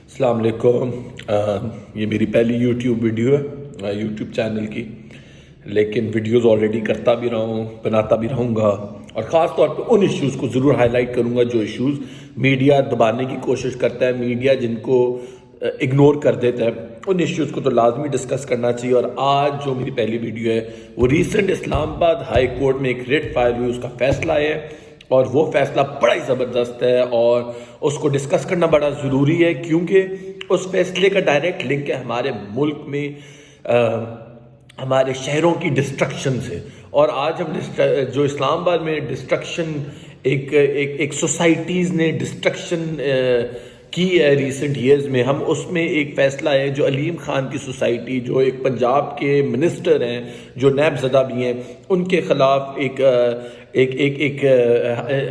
السلام علیکم. یہ میری پہلی یوٹیوب ویڈیو ہے یوٹیوب چینل کی، لیکن ویڈیوز آلریڈی کرتا بھی رہا ہوں، بناتا بھی رہوں گا، اور خاص طور پہ ان ایشوز کو ضرور ہائی لائٹ کروں گا جو ایشوز میڈیا دبانے کی کوشش کرتا ہے، میڈیا جن کو اگنور کر دیتا ہے. ان ایشوز کو تو لازمی ڈسکس کرنا چاہیے. اور آج جو میری پہلی ویڈیو ہے وہ ریسنٹ اسلام آباد ہائی کورٹ میں ایک ریٹ فائل ہوئی، اس کا فیصلہ ہے، اور وہ فیصلہ بڑا ہی زبردست ہے اور اس کو ڈسکس کرنا بڑا ضروری ہے، کیونکہ اس فیصلے کا ڈائریکٹ لنک ہے ہمارے ملک میں ہمارے شہروں کی ڈسٹرکشن سے. اور آج ہم جو اسلام آباد میں ڈسٹرکشن ایک سوسائٹیز نے ڈسٹرکشن کی ہے ریسنٹ ایئرز میں، ہم اس میں ایک فیصلہ ہے جو علیم خان کی سوسائٹی، جو ایک پنجاب کے منسٹر ہیں جو نیب زدہ بھی ہیں، ان کے خلاف ایک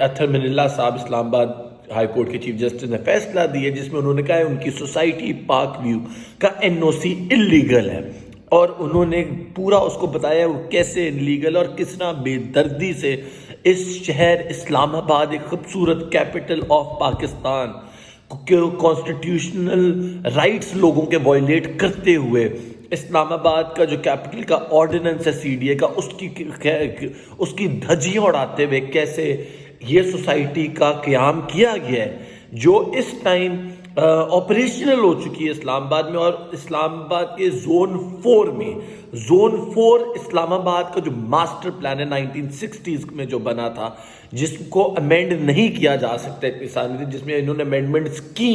اتھر من اللہ صاحب اسلام آباد ہائی کورٹ کے چیف جسٹس نے فیصلہ دیا، جس میں انہوں نے کہا ہے ان کی سوسائٹی پاک ویو کا NOC اللیگل ہے. اور انہوں نے پورا اس کو بتایا وہ کیسے انلیگل اور کس طرح بے دردی سے اس شہر اسلام آباد، ایک خوبصورت capital of Pakistan, constitutional rights لوگوں کے وائلیٹ کرتے ہوئے اسلام آباد کا جو کیپٹل کا آرڈیننس ہے CDA کا، اس کی دھجیاں اڑاتے ہوئے کیسے یہ سوسائٹی کا قیام کیا گیا ہے، جو اس ٹائم آپریشنل ہو چکی ہے اسلام آباد میں. اور اسلام آباد کے زون 4 اسلام آباد کا جو ماسٹر پلان ہے 1960s میں جو بنا تھا، جس کو امینڈ نہیں کیا جا سکتا اتنی ساری، جس میں انہوں نے امینڈمنٹس کی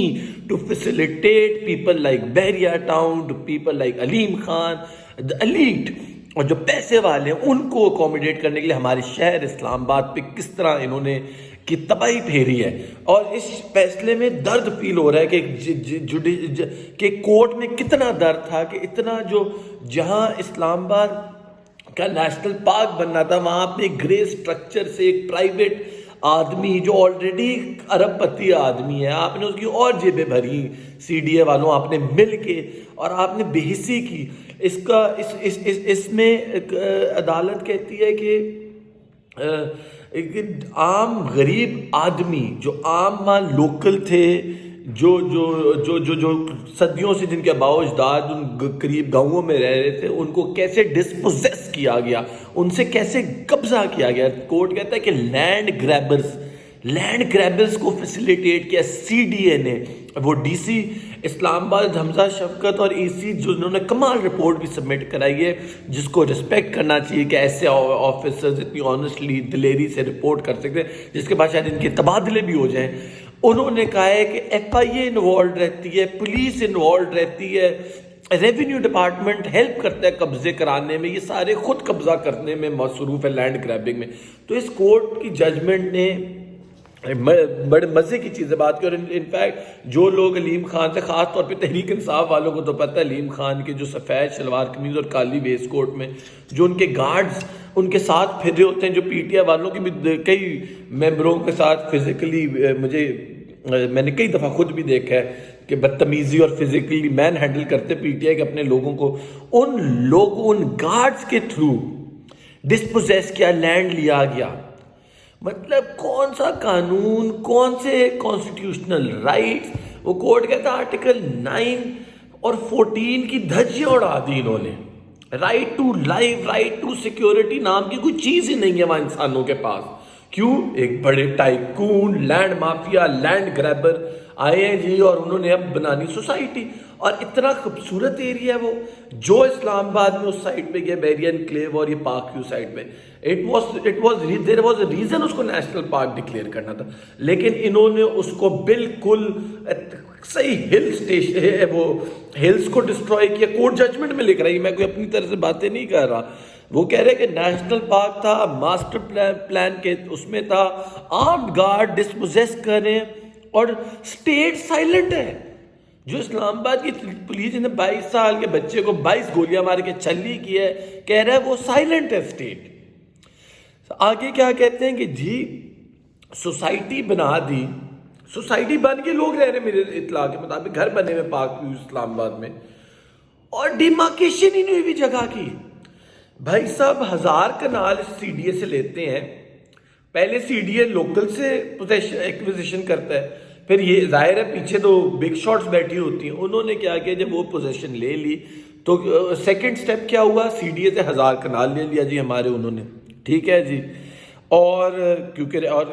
to facilitate people like Bahria Town, to people like Aleem Khan, the elite, اور جو پیسے والے ہیں ان کو اکوموڈیٹ کرنے کے لیے ہمارے شہر اسلام آباد پہ کس طرح انہوں نے کی تباہی پھیری ہے. اور اس فیصلے میں درد فیل ہو رہا ہے کہ کورٹ میں کتنا درد تھا کہ اتنا جو جہاں اسلام آباد کا نیشنل پارک بننا تھا، وہاں اپنے گرے سٹرکچر سے ایک پرائیویٹ آدمی جو آلریڈی ارب پتی آدمی ہے، آپ نے اس کی اور جیبیں بھری CDA والوں، آپ نے مل کے، اور آپ نے بے حسی کی. اس میں عدالت کہتی ہے کہ ایک عام غریب آدمی جو عام لوکل تھے، جو صدیوں سے جن کے آباء و اجداد ان قریب گاؤں میں رہ رہے تھے، ان کو کیسے ڈسپوزیس کیا گیا، ان سے کیسے قبضہ کیا گیا. کورٹ کہتا ہے کہ لینڈ گریبرز کو فیسیلیٹیٹ کیا CDA نے. وہ DC اسلام آباد حمزہ شفقت اور EC جو انہوں نے کمال رپورٹ بھی سبمٹ کرائی ہے، جس کو رسپیکٹ کرنا چاہیے کہ ایسے آفیسرز اتنی آنیسٹلی دلیری سے رپورٹ کر سکتے ہیں، جس کے بعد شاید ان کے تبادلے بھی ہو جائیں. انہوں نے کہا ہے کہ FIA انوالوڈ رہتی ہے، پولیس انوالوڈ رہتی ہے، ریونیو ڈپارٹمنٹ ہیلپ کرتا ہے قبضے کرانے میں، یہ سارے خود قبضہ کرنے میں مصروف ہے، لینڈ گریبنگ میں. تو اس کورٹ کی ججمنٹ نے بڑے مزے کی چیزیں بات کی. اور انفیکٹ جو لوگ علیم خان سے، خاص طور پہ تحریک انصاف والوں کو تو پتہ ہے علیم خان کے جو سفید شلوار قمیض اور کالی ویسٹ کوٹ میں جو ان کے گارڈز ان کے ساتھ پھر رہے ہوتے ہیں، جو PTI والوں کے بھی کئی ممبروں کے ساتھ فزیکلی میں نے کئی دفعہ خود بھی دیکھا ہے کہ بدتمیزی اور فزیکلی مین ہینڈل کرتے PTI کے اپنے لوگوں کو، ان گارڈز کے تھرو ڈسپوزیس کیا، لینڈ لیا گیا. مطلب کون سا قانون، کون سے کانسٹیٹیوشنل رائٹس. وہ کورٹ کہتا ہے آرٹیکل 9 اور 14 کی دھجیاں اڑا دی انہوں نے. Right to life, right to security نام کی کوئی چیز ہی نہیں ہے وہاں انسانوں کے پاس. کیوں؟ ایک بڑے tycoon, land mafia, land grabber آئے ہیں جی، اور انہوں نے اب بنانی سوسائٹی. اور اتنا خوبصورت ایریا ہے وہ جو اسلام آباد میں اس سائٹ پہ گیا، بحریہ انکلیو اور یہ پاک ویو سائٹ پہ. there was a reason اس کو نیشنل پارک ڈکلیئر کرنا تھا، لیکن انہوں نے اس کو بالکل صحیح ہلز کو ڈسٹروائے کیا. کورٹ ججمنٹ میں لکھ رہی ہے، میں کوئی اپنی طرح سے باتیں نہیں کر رہا. وہ کہہ رہے کہ نیشنل پارک تھا، ماسٹر پلان کے اس میں تھا، آرمڈ گارڈ ڈسپوزیس کریں، اور اسٹیٹ سائلنٹ ہے. جو اسلام آباد کی پولیس نے 22 سال کے بچے کو 22 گولیاں مار کے چھلی کی ہے، کہہ رہا ہے وہ سائلنٹ ہے اسٹیٹ. آگے کیا کہتے ہیں کہ جی سوسائٹی بنا دی، سوسائٹی بن کے لوگ رہ رہے، میرے اطلاع کے مطابق گھر بنے ہوئے پاک ویو اسلام آباد میں، اور ڈیمارکیشن ہی نہیں ہوئی جگہ کی. بھائی صاحب 1000 کنال CDA سے لیتے ہیں. پہلے CDA لوکل سے ایکوزیشن کرتا ہے، پھر یہ ظاہر ہے پیچھے تو بگ شاٹس بیٹھی ہوتی ہیں. انہوں نے کیا کیا, جب وہ پوزیشن لے لی تو سیکنڈ سٹیپ کیا ہوا, سی ڈی اے سے 1000 کنال لے لیا جی ہمارے انہوں نے, ٹھیک ہے جی. اور کیونکہ اور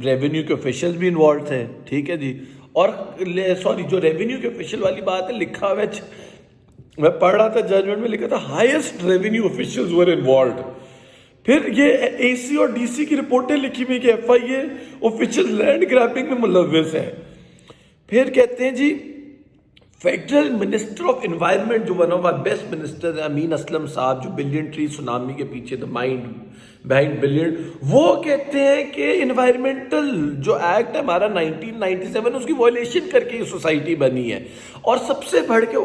ریونیو کے آفیشیلز بھی انوالو تھے, ٹھیک ہے جی. اور سوری, جو ریونیو کے آفیشیل والی بات ہے, لکھا ہوا ہے, میں پڑھ رہا تھا ججمنٹ میں لکھا تھا highest revenue officials were involved. پھر یہ اے سی اور ڈی سی کی رپورٹیں لکھی ہوئی کہ F I A official land grabbing میں ملوث ہے. پھر کہتے ہیں جی فیڈرل منسٹر آف انوائرمنٹ, جو one of our best minister Amin Aslam صاحب, جو بلین ٹری سونامی کے پیچھے دا مائنڈ بہائنڈ بلین, وہ کہتے ہیں کہ انوائرمنٹل جو ایکٹ ہے ہمارا 1997, اس کی وائلیشن کر کے یہ سوسائٹی بنی ہے. اور سب سے بڑھ کے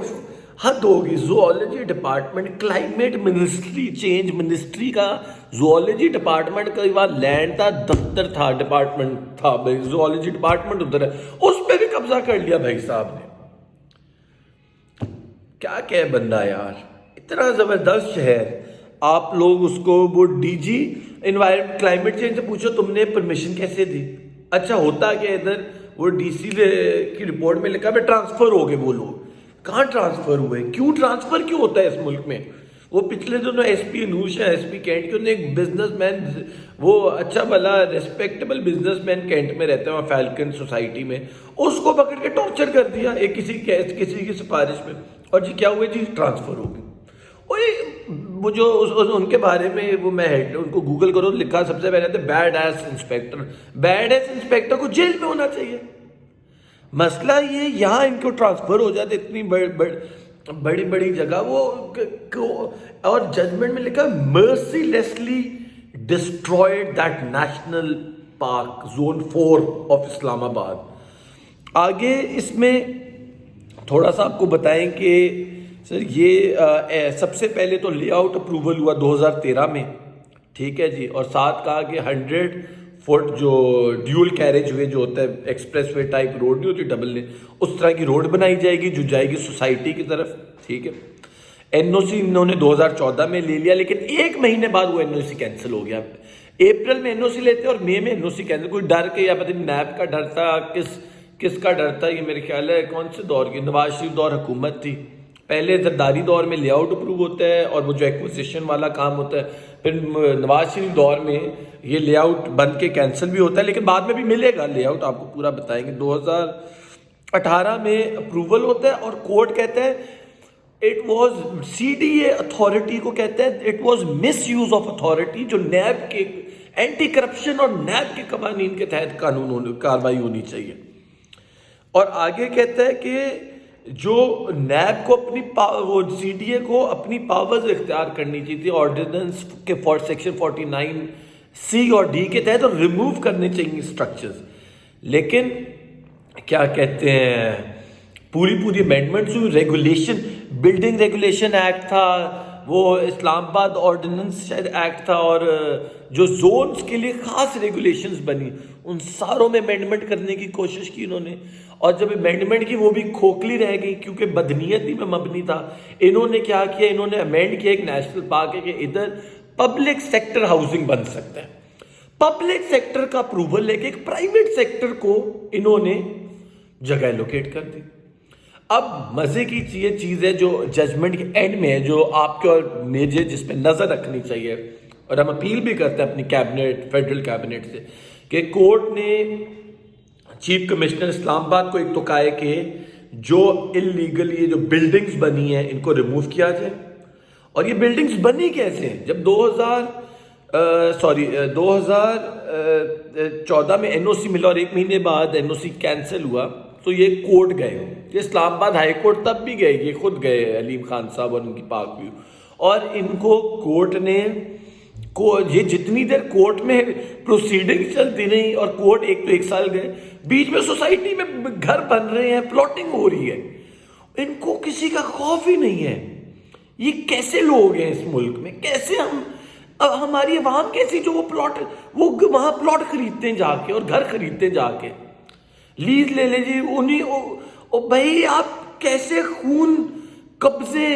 حد ہوگی, zoology department, climate ministry, change ministry کا زوالوجی ڈپارٹمنٹ کا وہاں لینڈ تھا, دفتر تھا, ڈپارٹمنٹ تھا, زوالوجی ڈپارٹمنٹ ادھر ہے, اس پہ بھی قبضہ کر لیا بھائی صاحب نے. کیا کہ بندہ یار, اتنا زبردست شہر, آپ لوگ اس کو وہ D G environment climate change سے پوچھو تم نے پرمیشن کیسے دی. اچھا ہوتا کہ ادھر وہ ڈی سی کی رپورٹ میں لکھا ہے ٹرانسفر ہو گئے, وہ لوگ کہاں ٹرانسفر ہوئے, کیوں ٹرانسفر کیوں ہوتا ہے اس ملک میں. وہ پچھلے دنوں ایس پی انوش ہے, ایس پی کینٹ کے, انہیں ایک بزنس مین, وہ اچھا بھلا ریسپیکٹیبل بزنس مین کینٹ میں رہتا ہے وہاں فیلکن سوسائٹی میں, اس کو پکڑ کے ٹارچر کر دیا ایک کسی کی سفارش میں, اور جی کیا ہوئے جی ٹرانسفر ہو گئے. وہ جو ان کے بارے میں وہ میں ان کو گوگل کرو, لکھا سب سے پہلے تھے بیڈ ایس انسپیکٹر. بیڈ ایس انسپیکٹر کو جیل میں ہونا چاہیے. مسئلہ یہ یہاں ان کو ٹرانسفر ہو جاتے اتنی بڑی بڑی جگہ وہ, اور ججمنٹ میں لکھا mercilessly destroyed that national park zone 4 of Islamabad. آگے اس میں تھوڑا سا آپ کو بتائیں کہ سر یہ سب سے پہلے تو لے آؤٹ اپروول ہوا 2013 میں, ٹھیک ہے جی, اور ساتھ کہا کہ 100 فٹ جو ڈیول کیریج ہوئے جو ہوتا ہے ایکسپریس وے ٹائپ روڈ نہیں ہوتی ڈبل لین, اس طرح کی روڈ بنائی جائے گی جو جائے گی سوسائٹی کی طرف, ٹھیک ہے. این او سی انہوں نے 2014 میں لے لیا, لیکن ایک مہینے بعد وہ این او سی کینسل ہو گیا. اپریل میں این او سی لیتے اور مئی میں این او سی کینسل, کوئی ڈر کے یا پتہ نہیں نیب کا ڈر تھا, کس کا ڈر تھا, یہ میرے خیال ہے کون سے دور کی, نواز شریف دور حکومت تھی. پہلے زرداری دور میں لے آؤٹ اپروو ہوتا ہے اور وہ جو ایکوزیشن والا کام ہوتا ہے, پھر نواز شریف دور میں یہ لے آؤٹ بن کے کینسل بھی ہوتا ہے, لیکن بعد میں بھی ملے گا لے آؤٹ, آپ کو پورا بتائیں گے. 2018 میں اپروول ہوتا ہے اور کورٹ کہتا ہے it was C D A authority کو کہتا ہے it was misuse of authority, جو نیب کے اینٹی کرپشن اور نیب کے قوانین کے تحت کارروائی ہونی چاہیے. اور آگے کہتا ہے کہ جو نیب کو اپنی وہ سی ڈی اے کو اپنی پاورز اختیار کرنی چاہیے تھی آرڈیننس کے سیکشن 49 سی اور ڈی کے تحت, اور ریموو کرنے چاہیے اسٹرکچرز. لیکن کیا کہتے ہیں پوری امینڈمنٹس ہوئی, ریگولیشن, بلڈنگ ریگولیشن ایکٹ تھا, وہ اسلام آباد آرڈیننس شاید ایکٹ تھا, اور جو زونز کے لیے خاص ریگولیشنز بنی, ان ساروں میں امینڈمنٹ کرنے کی کوشش کی انہوں نے. اور جب امینڈمنٹ کی وہ بھی کھوکھلی رہ گئی کیونکہ بدنیتی میں مبنی تھا. انہوں نے کیا کیا, انہوں نے امینڈ کیا, ایک نیشنل پارک ہے کہ ادھر پبلک سیکٹر ہاؤسنگ بن سکتا ہے, پبلک سیکٹر کا اپروول لے کے ایک پرائیویٹ سیکٹر کو انہوں نے جگہ ایلوکیٹ کر دی. اب مزے کی چیز ہے جو ججمنٹ کے اینڈ میں ہے, جو آپ کے اور میجر جس پہ نظر رکھنی چاہیے, اور ہم اپیل بھی کرتے ہیں اپنی کیبنٹ, فیڈرل کیبنٹ سے, کہ کورٹ نے چیف کمشنر اسلام آباد کو ایک تو کہا ہے کہ جو اللیگل یہ جو بلڈنگز بنی ہیں ان کو ریموو کیا جائے. اور یہ بلڈنگز بنی کیسے ہیں, جب 2014 میں این او سی ملا اور ایک مہینے بعد این او سی کینسل ہوا, تو یہ کورٹ گئے, یہ اسلام آباد ہائی کورٹ تب بھی گئے, یہ خود گئے علیم خان صاحب اور ان کی پاک ویو, اور ان کو کورٹ نے یہ جتنی دیر کورٹ میں پروسیڈنگ چلتی رہی, اور کورٹ ایک سال گئے, بیچ میں سوسائٹی میں گھر بن رہے ہیں, پلاٹنگ ہو رہی ہے, ان کو کسی کا خوف ہی نہیں ہے. یہ کیسے لوگ ہیں اس ملک میں, کیسے ہماری عوام کیسی جو وہ وہاں پلاٹ خریدتے ہیں جا کے اور گھر خریدتے ہیں جا کے, لیز لے لے جی انہیں. بھائی آپ کیسے خون قبضے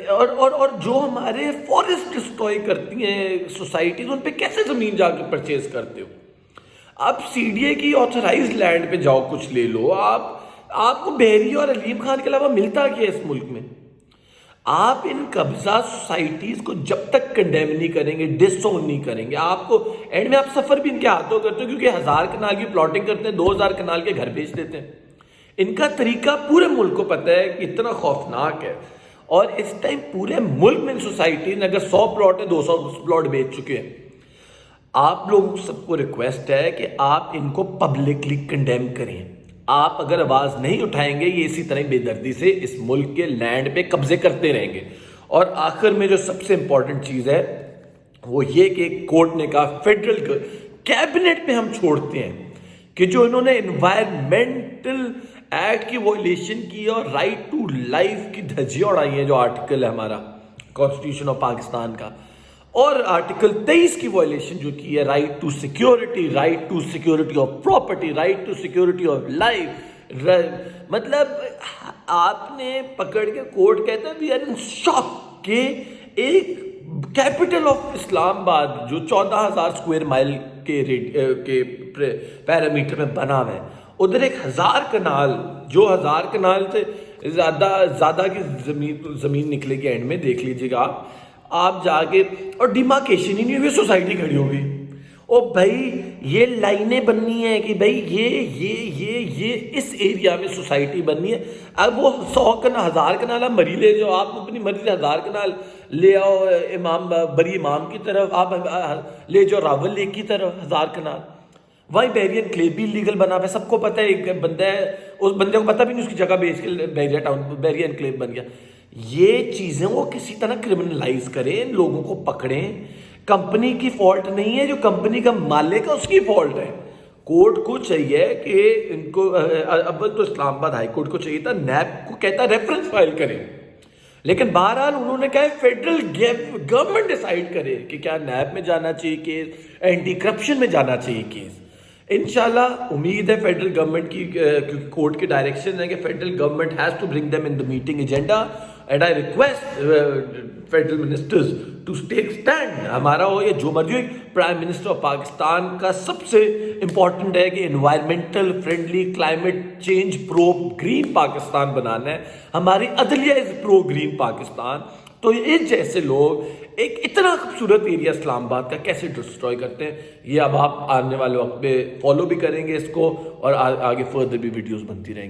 اور جو ہمارے فارسٹ ڈسٹروائے کرتی ہیں سوسائٹیز, ان پہ کیسے زمین جا کے پرچیز کرتے ہو. آپ سی ڈی اے کی آتھرائز لینڈ پہ جاؤ کچھ لے لو. آپ کو بحری اور علیم خان کے علاوہ ملتا کیا اس ملک میں؟ آپ ان قبضہ سوسائٹیز کو جب تک کنڈیم نہیں کریں گے، ڈس اون نہیں کریں گے، آپ کو اینڈ میں آپ سفر بھی ان کے ہاتھوں کرتے ہو، کیونکہ 1000 کنال کی پلاٹنگ کرتے ہیں، 2000 کنال کے گھر بیچ دیتے ہیں. ان کا طریقہ پورے ملک کو پتہ ہے کہ اتنا خوفناک ہے. اور اس ٹائم پورے ملک میں سوسائٹی نے اگر 100 پلاٹ ہے 200 پلاٹ بیچ چکے ہیں. آپ لوگوں سب کو ریکویسٹ ہے کہ آپ ان کو پبلکلی کنڈیم کریں. آپ اگر آواز نہیں اٹھائیں گے یہ اسی طرح بے دردی سے اس ملک کے لینڈ پہ قبضے کرتے رہیں گے. اور آخر میں جو سب سے امپورٹنٹ چیز ہے وہ یہ کہ کورٹ نے کہا فیڈرل کیبنٹ پہ ہم چھوڑتے ہیں کہ جو انہوں نے انوائرمنٹل ایکٹ کی وائلیشن کی اور رائٹ ٹو لائف کی دھجیاں اڑائی ہیں، جو آرٹیکل ہے ہمارا کانسٹیٹیوشن آف پاکستان کا، اور آرٹیکل 23 کی وائلیشن جو کی ہے، right to security of property, right to security of life. مطلب آپ نے پکڑ کے کورٹ کہتا ہے وی آر ان شاک کہ ایک کیپٹل آف اسلام آباد جو 14,000 اسکوائر مائل کے پیرامیٹر میں بنا ہوا ہے، ادھر ایک 1000 کنال، جو 1000 کنال سے زیادہ کی زمین نکلے گی، اینڈ میں دیکھ لیجیے گا آپ جا کے، اور ڈیمارکیشن ہی نہیں ہوئی، سوسائٹی کھڑی ہو گئی. او بھائی یہ لائنیں بننی ہیں کہ بھائی یہ اس ایریا میں سوسائٹی بننی ہے. اب وہ 1000 کنال آپ مری لے جاؤ، آپ اپنی مرضی 1000 کنال لے آؤ بری امام کی طرف، آپ لے جاؤ راول لیک کی طرف 1000 کنال. وہی بحری انکلیو بھی لیگل بنا ہوا ہے، سب کو پتہ ہے. ایک بندہ ہے، اس بندے کو پتہ بھی نہیں، اس کی جگہ بیچ کے بحری انکلیو بن گیا. یہ چیزیں وہ کسی طرح کرمنلائز کریں، لوگوں کو پکڑیں. کمپنی کی فالٹ نہیں ہے، جو کمپنی کا مالک ہے اس کی فالٹ ہے. کورٹ کو چاہیے کہ ان کو اول تو اسلام آباد ہائی کورٹ کو چاہیے تھا نیب کو کہتا ریفرنس فائل کریں، لیکن بہرحال انہوں نے کہا فیڈرل گورنمنٹ ڈیسائیڈ کرے کہ کیا نیب میں جانا چاہیے کیس، اینٹی کرپشن میں جانا چاہیے کیس. انشاءاللہ امید ہے فیڈرل گورنمنٹ کی، کیونکہ کورٹ کی ڈائریکشن ہے کہ federal government has to bring them in the meeting agenda, and I request federal ministers to take stand. ہمارا ہو یا جو مرضی ہو، پرائم منسٹر آف پاکستان کا سب سے امپورٹنٹ ہے کہ environmental friendly, climate change pro green Pakistan بنانا ہے. ہماری عدلیہ از پرو گرین پاکستان. تو اس جیسے لوگ ایک اتنا خوبصورت ایریا اسلام آباد کا کیسے ڈسٹروائے کرتے ہیں، یہ اب آپ آنے والے وقت میں فالو بھی کریں گے اس کو، اور آگے فردر بھی ویڈیوز بنتی رہیں گی.